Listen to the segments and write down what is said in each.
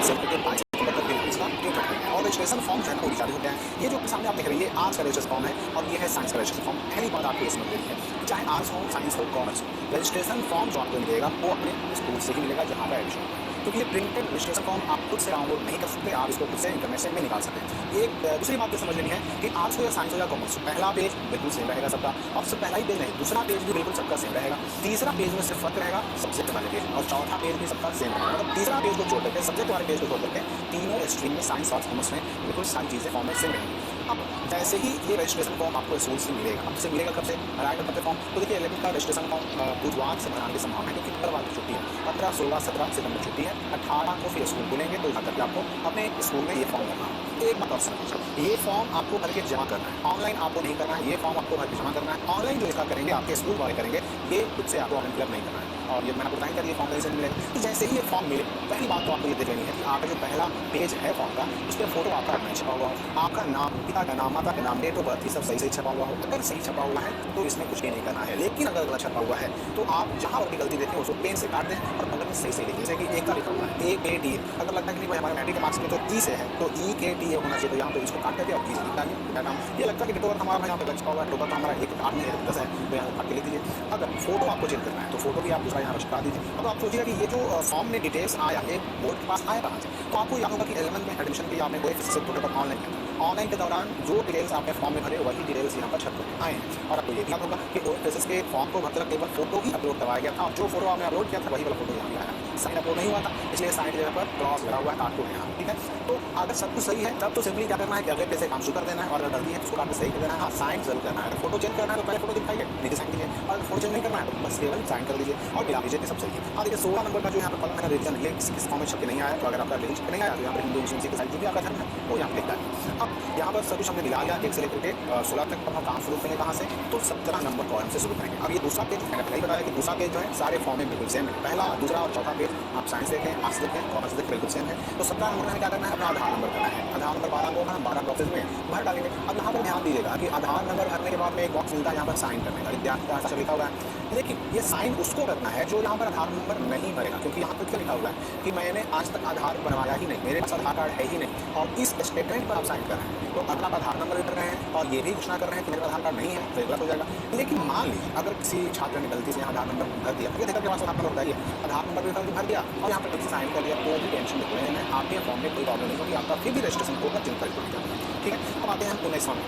में से लेकर 22 सितंबर तक बिल इसका पे करते हैं और रजिस्ट्रेशन फॉर्म जो है ना वो भी जारी होते हैं। ये जो सामने आप देख रहे हैं ये आर्ट्स का रजिस्ट्रेशन फॉर्म है और ये है साइंस का रजिस्ट्रेशन फॉर्म। पहली बात आपको इसमें मिलेगी है चाहे आर्ट्स हो, साइंस हो, कॉमर्स हो, रजिस्ट्रेशन फॉर्म जो आपको मिलेगा वो अपने स्कूल से ही मिलेगा जहाँ पर एडमिशन होगा, क्योंकि ये प्रिंटेड रजिस्ट्रेशन फॉर्म आप खुद से डाउनलोड नहीं कर सकते, आप इसको खुद से इंटरनेट से भी निकाल सकते हैं। एक दूसरी बात जो समझ लेनी है कि आर्ट्स हो या साइंस हो या कॉमर्स, पहला पेज बिल्कुल सेम रहेगा सबका, और सिर्फ पहला ही पेज नहीं, दूसरा पेज भी बिल्कुल सबका सेम रहेगा, तीसरा पेज में सिर्फ फर्क रहेगा सब्जेक्ट वाले पेज, और चौथा पेज भी सबका सेम रहेगा। मतलब तीसरा पेज को छोड़ करके सब्जेक्ट वाले पेज को छोड़ करके तीनों स्ट्रीम में साइंस और कॉमर्स में बिल्कुल सारी चीज़ें फॉर्म में सेम रहेंगी। अब जैसे ही ये रजिस्ट्रेशन फॉर्म आपको स्कूल से मिलेगा, आपसे मिलेगा कब से आएगा कब तक फॉर्म, तो देखिए 11 का रजिस्ट्रेशन फॉर्म बुधवार से भराने की संभावना है, क्योंकि मंगलवार की छुट्टी है, 15, 16, 17 सितंबर छुट्टी है, 18 को फिर स्कूल खुलेंगे, तो यहाँ तक आपको अपने स्कूल में ये फॉर्म भरना है। एक बात और समझो, ये फॉर्म आपको भर के जमा करना है, ऑनलाइन आपको नहीं करना है, ये फॉर्म आपको भर के जमा करना है। ऑनलाइन जो इसका करेंगे आपके स्कूल वाले करेंगे, ये खुद से आपको ऑनलाइन फिलअप नहीं करना है। और ये मैंने आपको बताया ये फॉर्म कैसे मिलेगा, तो जैसे ही ये फॉर्म मिले पहली बात तो आपको ये देख लेनी है कि आपका जो पहला पेज है फॉर्म का, उस पर फोटो आपका नहीं छपा हुआ हो, आपका नाम, पिता का नाम, माता का नाम, डेट ऑफ बर्थ, ये सब सही से छपा हुआ हो। अगर सही छपा हुआ है तो इसमें कुछ भी नहीं करना है, लेकिन अगर गलत छपा हुआ है तो आप जहाँ पर गलती देखें उसको पेन से काट दें और बगल में सही से लिखिए। जैसे कि एक का लिखा हुआ है AKT, अगर लगता है कि नहीं भाई हमारे मैट्रिक के मार्क्स में तो ई से है तो EKT होना चाहिए, तो यहाँ पे इसको काट करके और कीजिए क्या नाम, ये लगता है कि डेट ऑफ बर्थ हमारा यहाँ पे गलत छपा हुआ है, डेट ऑफ बर्थ हमारा 1 8 नहीं है 10 है, तो यहाँ काट के लिख दीजिए। अगर फोटो आपको चेंज करना है तो फोटो भी आप दूसरा यहाँ पर छपा दीजिए। अब आप सोचिएगा कि ये जो फॉर्म में डिटेल्स आया एक बोर्ड के पास आया कहाँ से, तो आपको याद होगा कि 11 में एडमिशन के लिए आपने कोई फिजिक्स पेपर ऑनलाइन किया, ऑनलाइन के दौरान जो डिटेल्स आपने फॉर्म में भरे वही डिटेल्स यहाँ पर छप कर आए हैं। और आपको ये भी याद होगा कि फिजिक्स के फॉर्म को भरते वक्त केवल फोटो ही अपलोड करवाया गया था, और जो फोटो आपने अपलोड किया था वही वाला फोटो यहाँ भी आया, साइन अपलोड नहीं हुआ था, इसलिए साइन जगह पर क्रॉस लगा हुआ है, काट को यहाँ, ठीक है। तो अगर सब कुछ सही है तब तो सिंपली क्या करना है कि अगले पेज से काम शुरू कर देना है, और अगर गलती है तो उसको आपको सही कर देना है। हाँ, साइन जरूर करना है, अगर फोटो चेंज करना है तो पहले फोटो दिखाइए, नीचे साइन कीजिए, और अगर फोटो चेंज नहीं करना है तो बस केवल साइन कर दीजिए और मिला लीजिए, सब सही है। हाँ देखिए 16 नंबर का जो यहाँ पर कॉलम है रिवीजन, ये किस फॉर्म में छप के नहीं आया, तो अगर आपका रिवीजन नहीं आया तो यहाँ पर हिंदू मुस्लिम सिख ईसाई जो भी आपका धर्म है वो यहाँ पर लिखता है। अब यहाँ पर सब कुछ हमने मिला लिया 1 से लेकर के 16 तक, अब हम काम शुरू करेंगे कहाँ से, तो 17 नंबर कॉलम से शुरू करेंगे। अब ये दूसरा पेज मैंने पहले ही बताया कि दूसरा पेज जो है सारे फॉर्म में बिल्कुल सेम है, पहला, दूसरा और चौथा पेज आप साइंस देखें, आर्ट्स देखें, कॉमर्स देखें, बिल्कुल सेम है। तो 17 नंबर में क्या करना है, अपना आधार नंबर करना है, आधार नंबर 12 को हम 12 बॉक्सेज में भर डालेंगे। अब यहाँ पर ध्यान दीजिएगा कि आधार नंबर भरने के बाद में एक बॉक्स मिलता है यहाँ पर साइन करने का, विद्यार्थी का हस्ताक्षर लिखा हुआ है, लेकिन ये साइन उसको करना है जो यहाँ पर आधार नंबर नहीं भरेगा, क्योंकि यहाँ पर क्या लिखा हुआ है कि मैंने आज तक आधार बनवाया ही नहीं, मेरे पास आधार कार्ड है ही नहीं, और इस स्टेटमेंट पर आप साइन कर रहे हैं, तो अगर आप आधार नंबर भर रहे हैं और ये भी घोषणा कर रहे हैं कि मेरे आधार कार्ड नहीं है तो गलत हो जाएगा। लेकिन मान लीजिए अगर किसी छात्र ने गलती से आधार नंबर भर दिया, ये देखकर के पास आधार नंबर बताइए, आधार नंबर भी भर दिया और यहाँ पर गलती से साइन कर दिया, तो भी टेंशन नहीं है, आपके फॉर्म में कोई प्रॉब्लम नहीं होगी, आपका फिर भी रजिस्ट्रेशन होगा, चिंता नहीं, ठीक है। अब आते हैं 19वां में,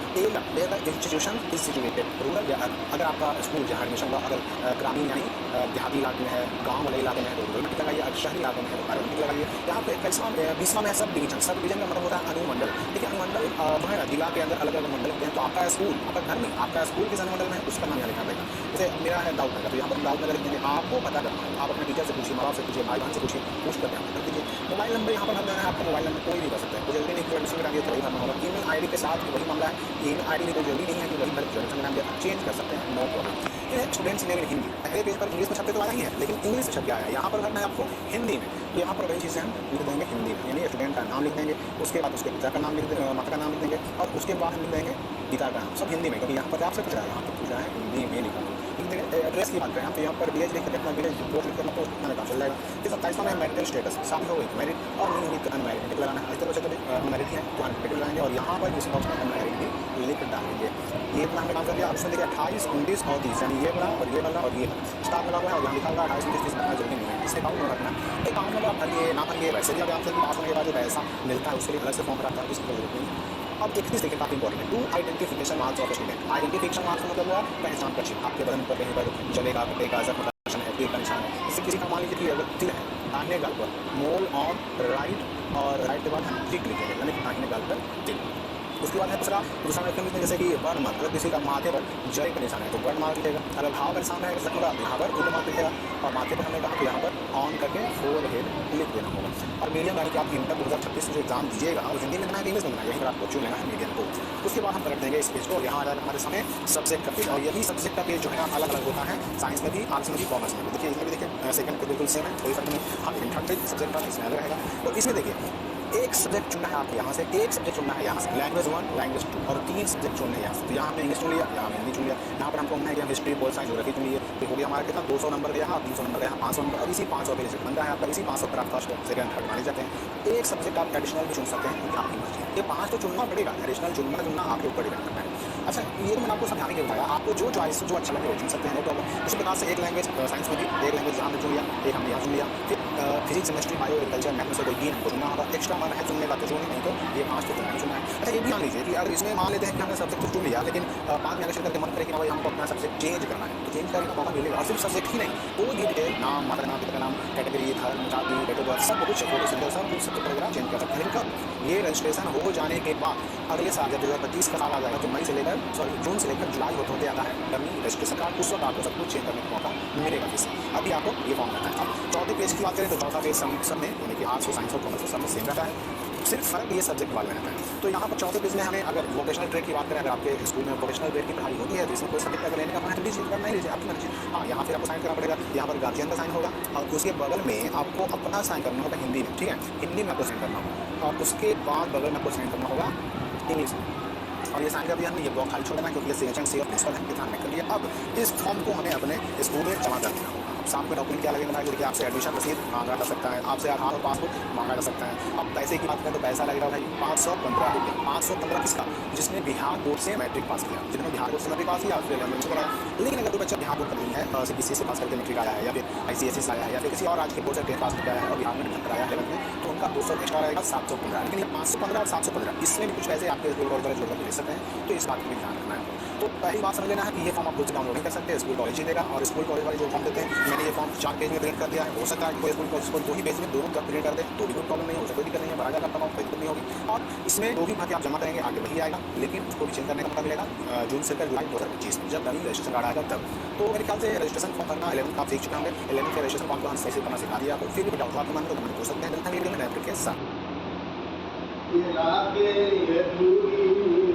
इंस्टीट्यूशन इज सिचुएटेड रूरल, अगर आपका स्कूल जहाँ एडमिशन हुआ अगर ग्रामीण यानी देहाती इलाके में है, गाँव वाले इलाके में है तो रूरल में लगाइए, अगर शहरी इलाके में है तो अर्बन में लगाइए। यहाँ पे 20वां में सब डिवीजन, सब डिवीजन का मतलब होता है अनुमंडल। देखिए अनुमंडल जो है जिला के अंदर अलग अलग मंडल होते हैं, तो आपका स्कूल, आपका घर में आपका स्कूल किस अनुमंडल में है उसका नाम यहाँ लिखा रहेगा। जैसे मेरा है दाऊदनगर, तो यहाँ पर दाऊदनगर लिख देंगे, आपको पता करना है, आप अपने टीचर से पूछिए, माँ बाप से पूछिए, भाई बहन से पूछिए, पूछ करके आप कर दीजिए। मोबाइल नंबर यहाँ पर भर देना है, आपका मोबाइल नंबर कोई भी कर सकता है, कोई जरूरी नहीं कि एडमिशन में नाम दिया तभी भरना होगा। ईमेल आईडी के साथ वही मामला है, ईमेल आईडी में कोई जरूरी नहीं है कि वही भर एडमिशन में नाम दिया, चेंज कर सकते हैं, नो प्रॉब्लम। ये स्टूडेंट्स ने हिंदी पहले पेज पर इंग्लिश में छपते तो आया ही है, लेकिन इंग्लिश से छप के आया है, यहाँ पर भरना है आपको हिंदी में, तो यहाँ पर वही चीज़ें हम लिख देंगे हिंदी में, यानी स्टूडेंट का नाम लिख देंगे, उसके बाद उसके पिता का नाम लिख देंगे, माता का नाम लिख देंगे, और उसके बाद हम लिख देंगे पिता का नाम, सब हिंदी में, क्योंकि यहाँ पर आपसे पूछ रहा है, यहाँ पर पूछ रहा है हिंदी में लिखा लिख देंगे। एड्रेस की बात करें हम तो यहाँ पर विलेज लिख कर अपना विलेज पोस्ट लिख करना, पोस्ट करना काम चल जाएगा। फिर 27वां में मैरिटल स्टेटस, शादी हो गई मैरिड और नहीं हुई तो अनमैरिड टिक लगाना है, इस तरह से कभी मैरिड है तो अनमैरिड लगाएंगे, और यहाँ पर इस बॉक्स में अनमैरिड भी लिख डालेंगे। ये इतना हमने काम कर दिया। अब उसमें देखिए 28, 29 और 30, यानी ये वाला और ये वाला और ये स्टार लगा हुआ है, और यहाँ लिखा हुआ 28, 29, 30 रखना जरूरी नहीं है, इससे अकाउंट में रखना है। अकाउंट में आप भरिए ना भरिए, वैसे भी अगर आपसे पास होने के बाद जो पैसा मिलता है उसके लिए अलग से फॉर्म रहता है, उसकी जरूरत नहीं है। अब 31 देखिए काफी इंपॉर्टेंट है, 2 identification marks of student. Identification marks मतलब हुआ पहचान का चिन्ह, आपके बदन पर कहीं पर जलेगा, कटेगा, जख्म का निशान है, तीर का निशान है, इससे किसी का मान लीजिए कि अगर तिल है दाहिने गाल पर, मोल ऑन राइट, और राइट के बाद हम टिक लिखेंगे, यानी दाहिने गाल पर टिक। उसके बाद है दूसरा में जैसे कि वर्ण मार्क, अगर किसी का माथे पर जय का निशान है तो वर्ण मार्क लिखेगा, अगर घाव का निशान है जख्म का यहाँ पर उल्टा मार्क लिखेगा, और माथे पर हमने कहा कि यहाँ पर ऑन करके फोरहेड लिख देना होगा। और मीडियम यानी कि आप इंटर 2036 जो एग्जाम दीजिएगा और हिंदी में बनाया इंग्लिश में बनाया, यहीं पर आपको चुन लेना है मीडियम को। उसके बाद हम कर देंगे इस पेज को, और यहाँ आ जाएगा हमारे समय सब्जेक्ट का पेज, और यही सब्जेक्ट का पेज जो है अलग अलग होता है, साइंस में भी, आर्ट्स में भी, कॉमर्स में भी। देखिए इसमें भी देखिए सेकंड पे बिल्कुल सेम है, कोई फर्क नहीं। हाँ लेकिन थर्ड पेज सब्जेक्ट का इसमें अलग रहेगा। तो इसमें देखिए एक सब्जेक्ट चुनना है आपको यहाँ से, एक सब्जेक्ट चुनना है यहाँ से, लैंग्वेज 1, लैंग्वेज 2 और 3 सब्जेक्ट चुनने हैं यहाँ से। तो यहाँ हमने इंग्लिश चुन लिया, यहाँ हमने हिंदी चुन लिया। यहाँ पर हमको है कि हम हिस्ट्री, पॉल साइंस, ज्योग्राफी चुन लिए। तो हो गया हमारा कितना 200 नंबर गया, 300 नंबर गया, 500 नंबर। और इसी 500 पे रिजल्ट बन रहा है आपका, इसी 500 पर आप फर्स्ट, सेकंड, थर्ड माने जाते हैं। एक सब्जेक्ट आप एडिशनल भी चुन सकते हैं, क्योंकि आपकी मर्जी है। ये 5 तो चुनना पड़ेगा, एडिशनल चुनना आपके ऊपर डिपेंड करता है। अच्छा, ये तो मैंने आपको समझाने के बताया, आपको जो चॉइस जो अच्छा लगे वो चुन सकते हैं, नो प्रॉब्लम। इसी प्रकार से एक लैंग्वेज साइंस में भी एक लैंग्वेज यहाँ चुन लिया, एक हमने यहाँ चुन लिया। फिर physics, chemistry, bio, agriculture, math में से कोई 3 हमको चुनना होगा। एक्स्ट्रा मन है चुनने का तो चुनिए, नहीं तो ये 5 तो चुनना है। अच्छा, ये भी मान लीजिए कि अगर इसमें मान लेते हैं कि हमने सब्जेक्ट चुन लिया, लेकिन बाद में अगर मन करे कि भाई हमको अपना सब्जेक्ट चेंज करना है, तो चेंज करने का मौका मिलेगा। और सिर्फ सब्जेक्ट ही नहीं, वो ये डिटेल नाम, माता नाम, पिता का नाम, कैटेगरी, धर्म, जाति, डेट ऑफ बर्थ, सब कुछ फोटो सिंगल सब कुछ सब्जेक्ट वगैरह चेंज कर सकते हैं। कब ये रजिस्ट्रेशन हो जाने के बाद अगले साल जब 2025 का साल आ जाएगा, तो मई से लेकर जून से लेकर जुलाई होते आता है डमी रजिस्ट्रेशन कार्ड, उस वक्त आपको सब कुछ चेंज करने का मौका मिलेगा। फिर अभी आपको ये फॉर्म करना है। अब चौथे पेज की बात करें तो चौथा पेज सब में, यानी कि आर्ट्स और साइंस और कॉमर्स सब में सेम रहता है, सिर्फ फर्क ये सब्जेक्ट वाले रहता है। तो यहाँ पर चौथे पेज में हमें अगर वोकेशनल ट्रेड की बात करें, अगर आपके स्कूल में वोकेशनल ट्रेड की पढ़ाई होती है तो इसमें कोई सब्जेक्ट अगर लेने का मन है लीजिए, अगर नहीं लीजिए आपकी मर्जी। हाँ, यहाँ फिर आपको साइन करना पड़ेगा, यहाँ पर गार्जियन का साइन होगा और उसके बगल में आपको अपना साइन करना होगा हिंदी में, ठीक है, हिंदी में आपको साइन करना होगा। और उसके बाद बगल में आपको साइन करना होगा इंग्लिश में। और ये साइन कर दिया हमने, ये ब्लॉक खाली छोड़ना है क्योंकि ये सिग्नेचर सी प्रिंसिपल है, ध्यान में कर लिया। अब इस फॉर्म को हमें अपने स्कूल में जमा कर देना होगा। अब शाम को डॉक्यूमेंट क्या लगेगा भाई, जैसे कि आपसे एडमिशन रसीद मांगा जा सकता है, आपसे आधार और पासबुक मांगा जा सकता है। अब पैसे की बात करें तो पैसा लगेगा भाई 515 रुपये। 515 किसका, जिसने बिहार बोर्ड से मैट्रिक पास किया, जिन्होंने बिहार बोर्ड से मैट्रिक पास किया फिर एलेवंथ कराया। लेकिन अगर कोई बच्चा बिहार बोर्ड का नहीं है, सीबीएसई से पास करके मैट्रिक आया है, या फिर ICSE से आया है, या फिर किसी और राज्य के बोर्ड से 10 पास किया है और बिहार में एडमिशन कराया है 11th में, तो उनका 200 एक्स्ट्रा रहेगा 715। लेकिन ये 515 और 715 इसमें भी कुछ पैसे आपके स्कूल कॉलेज वाले जोड़ कर ले सकते हैं, तो इस बात का भी ध्यान रखना है। तो पहली बात समझ लेना है कि ये फॉर्म आप खुद से डाउनलोड नहीं कर सकते, स्कूल कॉलेज ही देगा। और स्कूल कॉलेज वाले जो फॉर्म देते हैं, मैंने ये फॉर्म 4 पेज में प्रिंट कर दिया है। हो सकता है कोई स्कूल कॉलेज को 2 ही पेज में दोनों जब प्रिंट कर दे तो भी कोई प्रॉब्लम नहीं हो सकती, कोई दिक्कत नहीं है, भरा जाएगा आपका, कोई दिक्कत नहीं होगी। और इसमें 2 ही भर्ती आप जमा करेंगे, आगे वही आएगा, लेकिन उसको भी चेंज करने का मौका मिलेगा जून से जुलाई 2025 में, जब नई रजिस्ट्रेशन कार्ड आएगा तब। तो मेरे ख्याल से रजिस्ट्रेशन फॉर्म करना 11th का आप सीख चुके होंगे। 11th के रजिस्ट्रेशन फॉर्म को हम सही से करना सिखा दिया आपको। फिर भी डाउट आपको मन तो कमेंट कर सकते हैं, वीडियो में नए के साथ।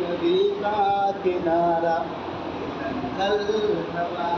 नदी का किनारा, जंगल हवा।